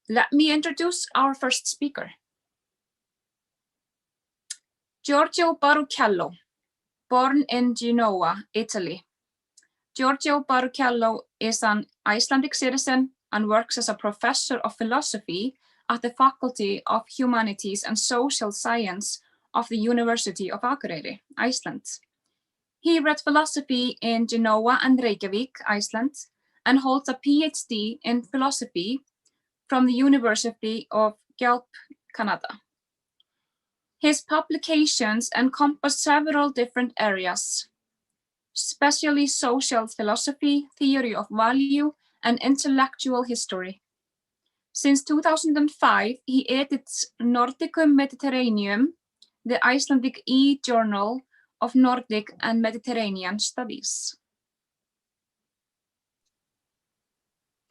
Let me introduce our first speaker. Giorgio Baruchello, born in Genoa, Italy. Giorgio Baruchello is an Icelandic citizen and works as a professor of philosophy at the Faculty of Humanities and Social Science of the University of Akureyri, Iceland. He read philosophy in Genoa and Reykjavik, Iceland, and holds a PhD in philosophy from the University of Guelph, Canada. His publications encompass several different areas, especially social philosophy, theory of value, and intellectual history. Since 2005, he edits Nordicum Mediterraneum, the Icelandic e-journal of Nordic and Mediterranean studies.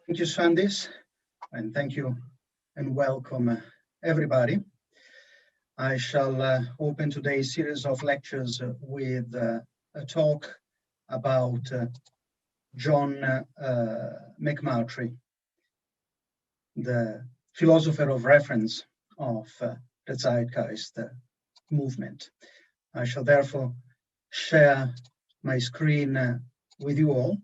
Thank you, Svandís, and thank you and welcome everybody. I shall open today's series of lectures with a talk about John McMurtry, the philosopher of reference of the Zeitgeist movement. I shall therefore share my screen with you all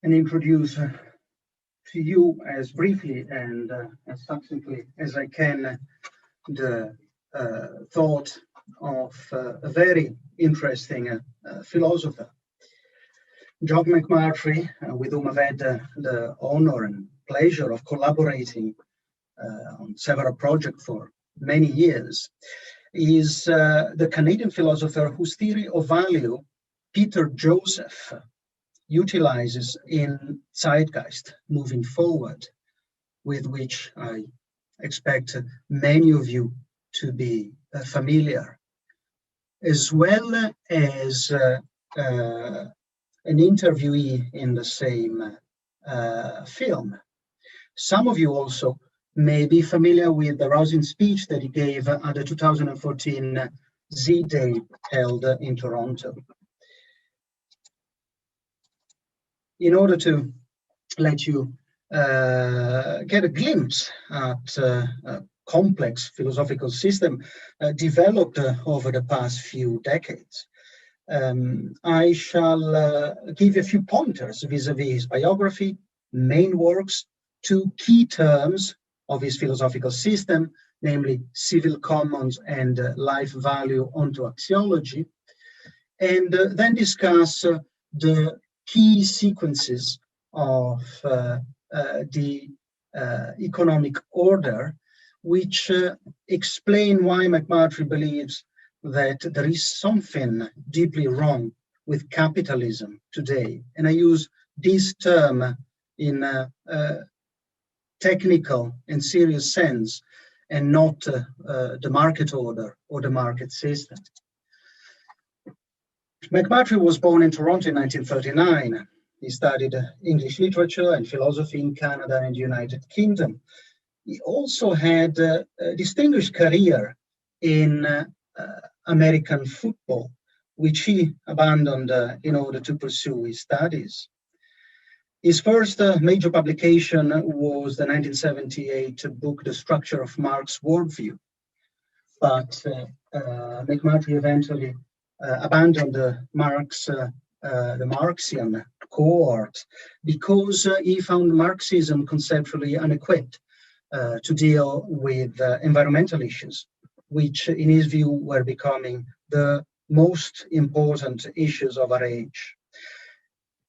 and introduce to you as briefly and as succinctly as I can the thought of a very interesting philosopher, John McMurtry, with whom I've had the honor and pleasure of collaborating on several projects for many years, is the Canadian philosopher whose theory of value Peter Joseph utilizes in Zeitgeist moving forward, with which I expect many of you to be familiar, as well as an interviewee in the same film. Some of you also may be familiar with the rousing speech that he gave at the 2014 Z-Day held in Toronto. In order to let you get a glimpse at a complex philosophical system developed over the past few decades, I shall give a few pointers vis-a-vis his biography, main works, two key terms of his philosophical system, namely civil commons and life value onto axiology, and then discuss the key sequences of the economic order, which explain why McMurtry believes that there is something deeply wrong with capitalism today. And I use this term in a technical and serious sense, and not the market order or the market system. McMurtry was born in Toronto in 1939. He studied English literature and philosophy in Canada and the United Kingdom. He also had a distinguished career in American football, which he abandoned in order to pursue his studies. His first major publication was the 1978 book, The Structure of Marx's Worldview. But McMurtry eventually abandoned the Marxian cohort because he found Marxism conceptually unequipped to deal with environmental issues, which in his view were becoming the most important issues of our age,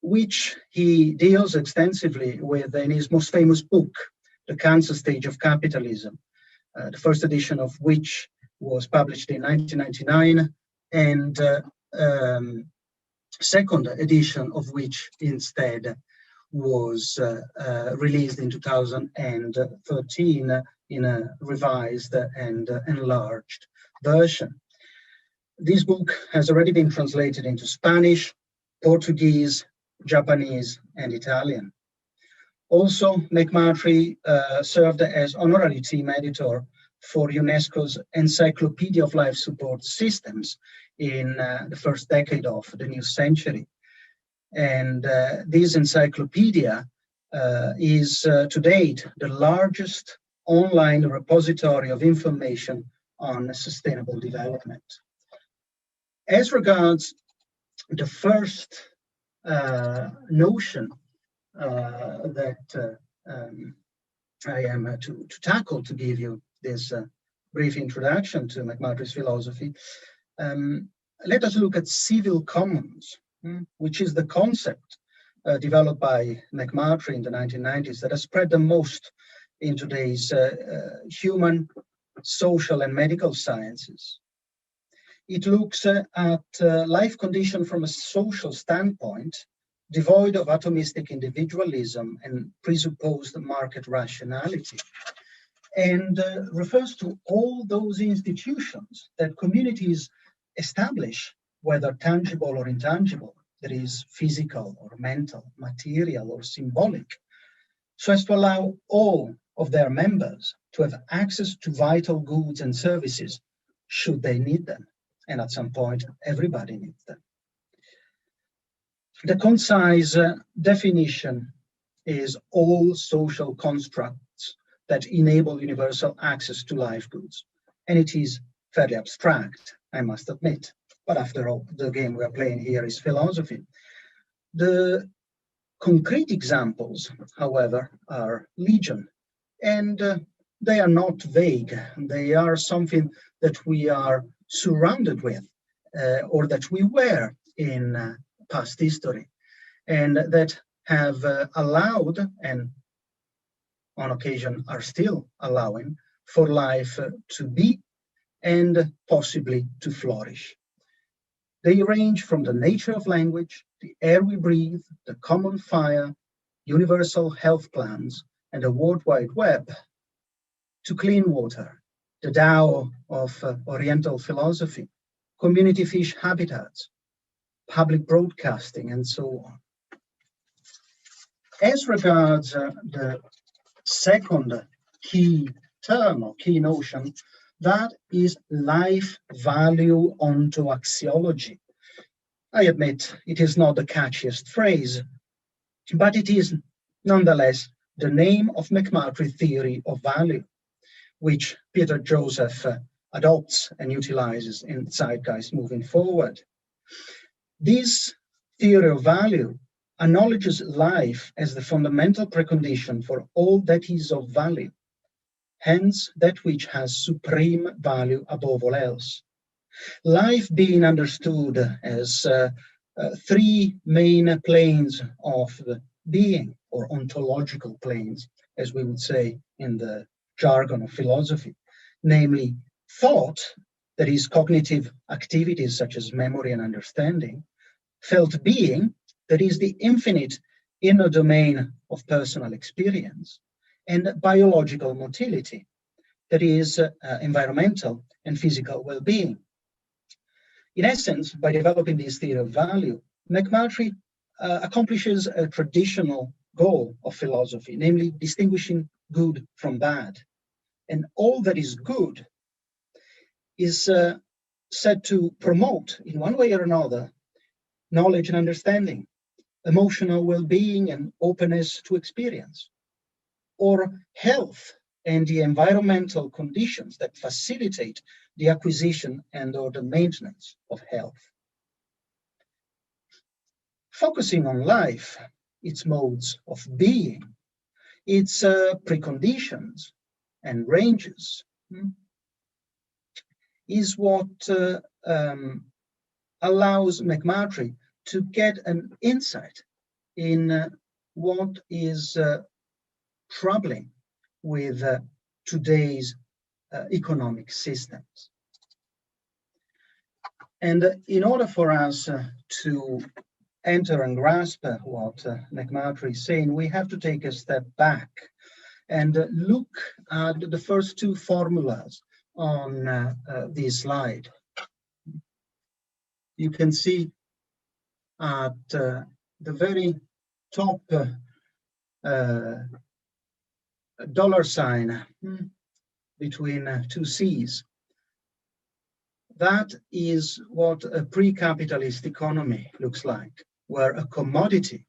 which he deals extensively with in his most famous book, The Cancer Stage of Capitalism, the first edition of which was published in 1999, and second edition of which instead was released in 2013 in a revised and enlarged version. This book has already been translated into Spanish, Portuguese, Japanese, and Italian. Also, McMurtry served as honorary team editor for UNESCO's Encyclopedia of Life Support Systems in the first decade of the new century. And this encyclopedia is to date the largest online repository of information on sustainable development. As regards the first notion that I am to tackle, to give you this brief introduction to McMurtry's philosophy, let us look at civil commons, which is the concept developed by McMurtry in the 1990s that has spread the most in today's human, social, and medical sciences. It looks at life condition from a social standpoint, devoid of atomistic individualism and presupposed market rationality, and refers to all those institutions that communities establish, whether tangible or intangible, that is physical or mental, material or symbolic, so as to allow all of their members to have access to vital goods and services should they need them. And at some point, everybody needs them. The concise definition is all social constructs that enable universal access to life goods. And it is fairly abstract, I must admit. But after all, the game we are playing here is philosophy. The concrete examples, however, are legion. And they are not vague. They are something that we are surrounded with, or that we were in past history, and that have allowed, and on occasion are still allowing, for life to be and possibly to flourish. They range from the nature of language, the air we breathe, the common fire, universal health plans, and the World Wide Web, to clean water, the Tao of Oriental philosophy, community fish habitats, public broadcasting, and so on. As regards the second key term or key notion, that is life value ontoaxiology. I admit it is not the catchiest phrase, but it is nonetheless the name of McMurtry's theory of value, which Peter Joseph adopts and utilizes in Zeitgeist moving forward. This theory of value acknowledges life as the fundamental precondition for all that is of value, hence that which has supreme value above all else. Life being understood as three main planes of being, or ontological planes, as we would say in the jargon of philosophy, namely thought, that is cognitive activities such as memory and understanding, felt being, that is the infinite inner domain of personal experience, and biological motility, that is environmental and physical well-being. In essence, by developing this theory of value, McMurtry accomplishes a traditional goal of philosophy, namely distinguishing good from bad. And all that is good is said to promote, in one way or another, knowledge and understanding, emotional well-being and openness to experience, or health and the environmental conditions that facilitate the acquisition and or the maintenance of health. Focusing on life, its modes of being, its preconditions and ranges, is what allows McMurtry to get an insight in what is troubling with today's economic systems. And in order for us to enter and grasp what McMurtry is saying, we have to take a step back and look at the first two formulas on this slide. You can see at the very top dollar sign between two C's. That is what a pre-capitalist economy looks like, where a commodity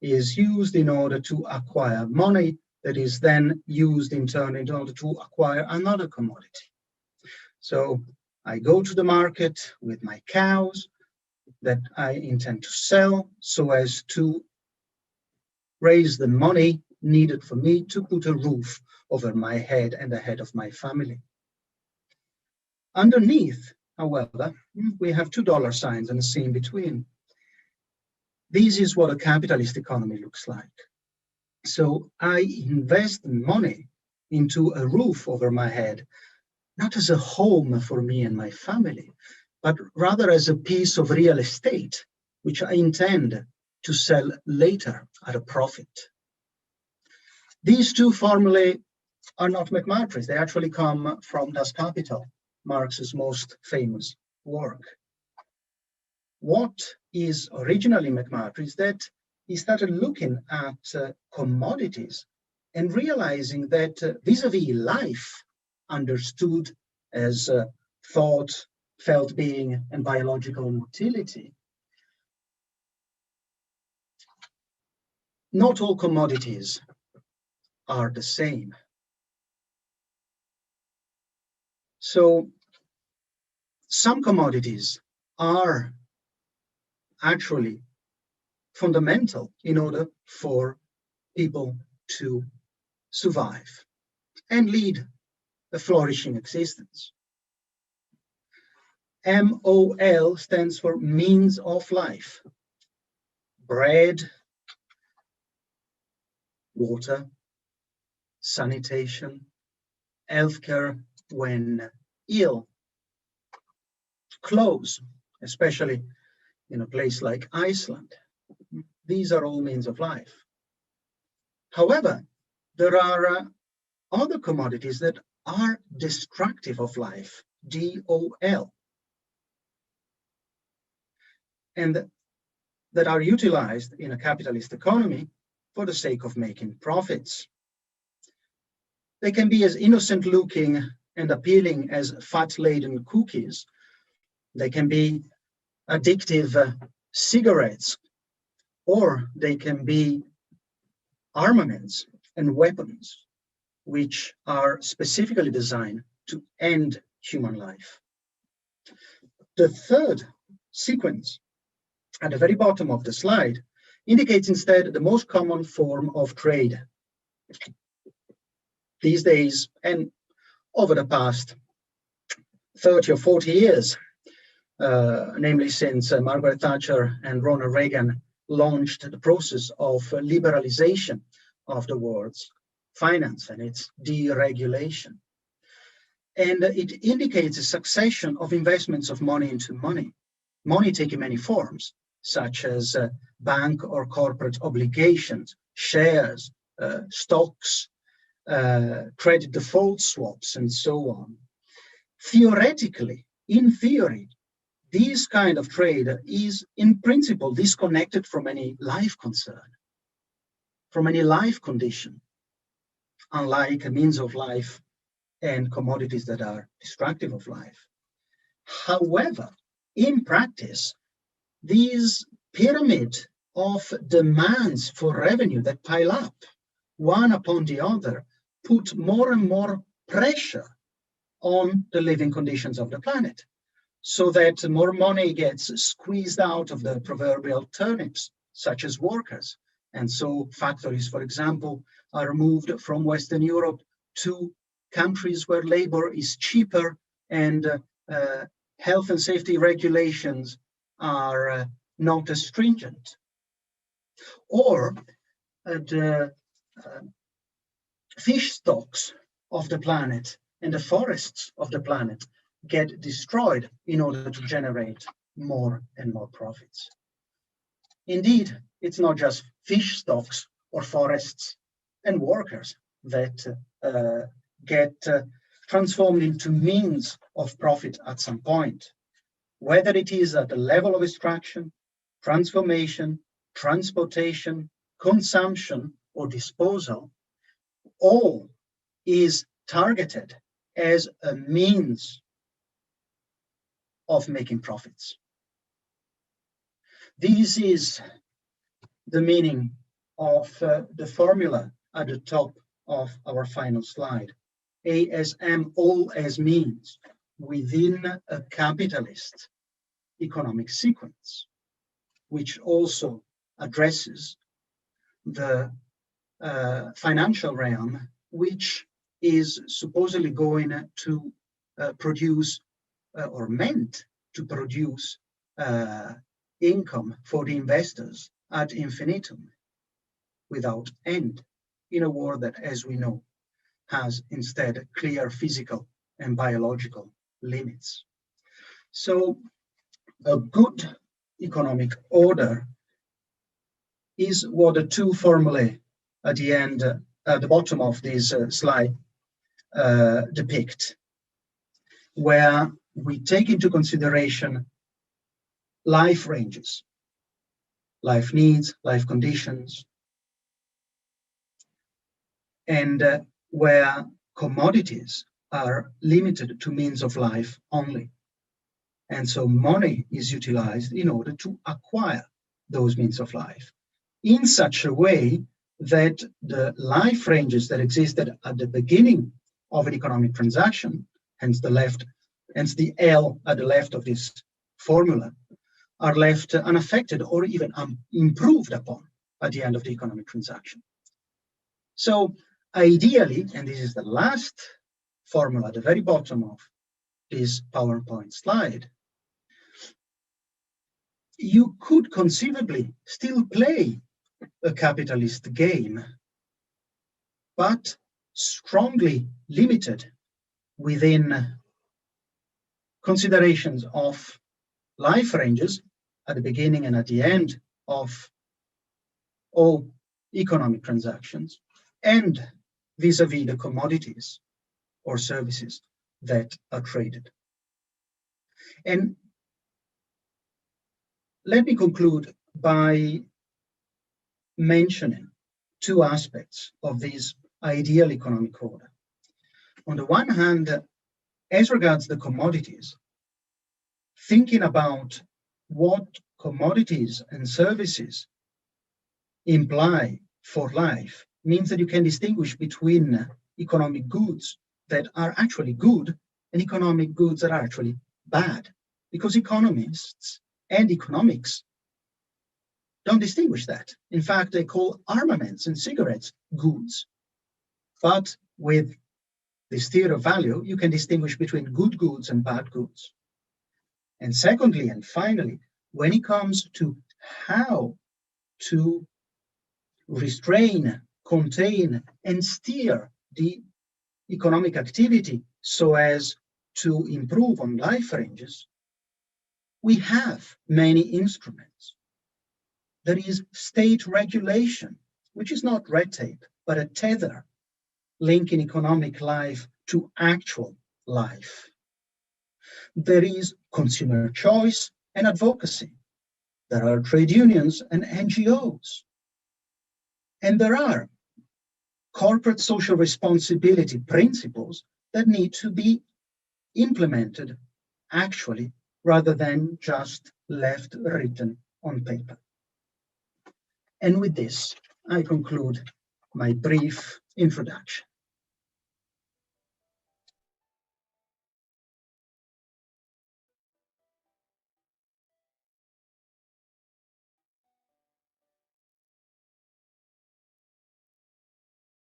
is used in order to acquire money that is then used in turn in order to acquire another commodity. So I go to the market with my cows that I intend to sell so as to raise the money needed for me to put a roof over my head and the head of my family. Underneath, however, we have $2 signs and a C in between. This is what a capitalist economy looks like. So I invest money into a roof over my head, not as a home for me and my family, but rather as a piece of real estate, which I intend to sell later at a profit. These two formulae are not McMurtry's. They actually come from Das Kapital, Marx's most famous work. What is originally McMurtry's that he started looking at commodities and realizing that vis-a-vis life, understood as thought, felt being, and biological motility, not all commodities are the same. So some commodities are actually fundamental in order for people to survive and lead a flourishing existence. MOL stands for means of life. Bread, water, sanitation, healthcare when ill, clothes, especially in a place like Iceland. These are all means of life. However, there are other commodities that are destructive of life, DOL, and that are utilized in a capitalist economy for the sake of making profits. They can be as innocent looking and appealing as fat-laden cookies. They can be addictive cigarettes, or they can be armaments and weapons which are specifically designed to end human life. The third sequence at the very bottom of the slide indicates instead the most common form of trade. These days, and over the past 30 or 40 years, namely since Margaret Thatcher and Ronald Reagan launched the process of liberalization of the world's finance and its deregulation. And it indicates a succession of investments of money into money, money taking many forms, such as bank or corporate obligations, shares, stocks, credit default swaps, and so on. Theoretically, in theory, this kind of trade is in principle disconnected from any life concern, from any life condition, unlike a means of life and commodities that are destructive of life. However, in practice, these pyramid of demands for revenue that pile up one upon the other put more and more pressure on the living conditions of the planet, so that more money gets squeezed out of the proverbial turnips, such as workers. And so factories, for example, are moved from Western Europe to countries where labor is cheaper and health and safety regulations are not as stringent. Or the fish stocks of the planet and the forests of the planet get destroyed in order to generate more and more profits. Indeed, it's not just fish stocks or forests and workers that get transformed into means of profit at some point, whether it is at the level of extraction, transformation, transportation, consumption, or disposal. All is targeted as a means of making profits. This is the meaning of the formula at the top of our final slide. ASM, all as means, within a capitalist economic sequence, which also addresses the financial realm, which is supposedly going to produce or meant to produce income for the investors ad infinitum, without end, in a world that, as we know, has instead clear physical and biological limits. So a good economic order is what the two formulae at the end, at the bottom of this slide depict, where we take into consideration life ranges, life needs, life conditions, and where commodities are limited to means of life only. And so money is utilized in order to acquire those means of life in such a way that the life ranges that existed at the beginning of an economic transaction, hence the L at the left of this formula, are left unaffected or even improved upon at the end of the economic transaction. So ideally, and this is the last formula at the very bottom of this PowerPoint slide, you could conceivably still play a capitalist game, but strongly limited within considerations of life ranges at the beginning and at the end of all economic transactions, and vis-a-vis the commodities or services that are traded. And let me conclude by mentioning two aspects of this ideal economic order. On the one hand, as regards the commodities, thinking about what commodities and services imply for life means that you can distinguish between economic goods that are actually good and economic goods that are actually bad, because economists and economics don't distinguish that. In fact, they call armaments and cigarettes goods. But with this theory of value, you can distinguish between good goods and bad goods. And secondly, and finally, when it comes to how to restrain, contain, and steer the economic activity so as to improve on life ranges, we have many instruments. There is state regulation, which is not red tape, but a tether linking economic life to actual life. There is consumer choice and advocacy. There are trade unions and NGOs. And there are corporate social responsibility principles that need to be implemented actually, rather than just left written on paper. And with this, I conclude my brief introduction.